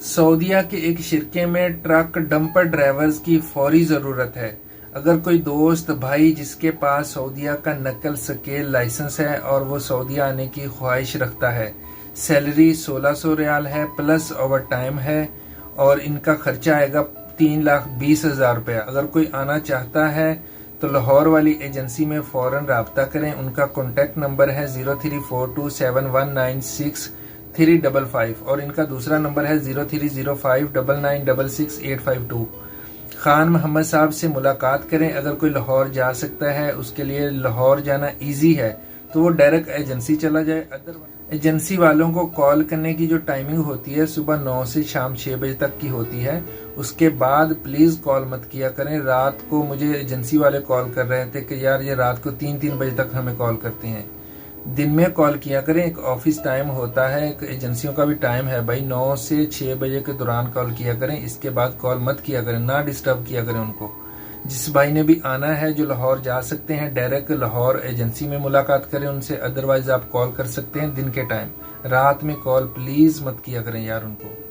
सऊदीया के एक शिरके में ट्रक डंपर ड्राइवर्स की फौरी ज़रूरत है। अगर कोई दोस्त भाई जिसके पास सऊदीया का नकल स्केल लाइसेंस है और वो सऊदीया आने की ख्वाहिश रखता है, सैलरी 1600 रियाल है प्लस ओवर टाइम है और इनका खर्चा आएगा 3,20,000 रुपया। अगर कोई आना चाहता है तो लाहौर वाली एजेंसी में फ़ौरन राब्ता करें। उनका कॉन्टैक्ट नंबर है 03427196 और इनका दूसरा नंबर है 0305996685 खान मोहम्मद साहब से मुलाकात करें। अगर कोई लाहौर जा सकता है, उसके लिए लाहौर जाना इजी है, तो वो डायरेक्ट एजेंसी चला जाए। अदरवाइज एजेंसी वालों को कॉल करने की जो टाइमिंग होती है सुबह 9 से शाम 6 बजे तक की होती है। उसके बाद प्लीज़ कॉल मत किया करें। रात को मुझे एजेंसी वाले कॉल कर रहे थे कि यार ये रात को 3-3 बजे तक हमें कॉल करते हैं। दिन में कॉल किया करें, एक ऑफिस टाइम होता है, एक एजेंसियों का भी टाइम है भाई, 9 से 6 बजे के दौरान कॉल किया करें। इसके बाद कॉल मत किया करें, ना डिस्टर्ब किया करें उनको। जिस भाई ने भी आना है जो लाहौर जा सकते हैं, डायरेक्ट लाहौर एजेंसी में मुलाकात करें उनसे। अदरवाइज आप कॉल कर सकते हैं दिन के टाइम। रात में कॉल प्लीज मत किया करें यार उनको।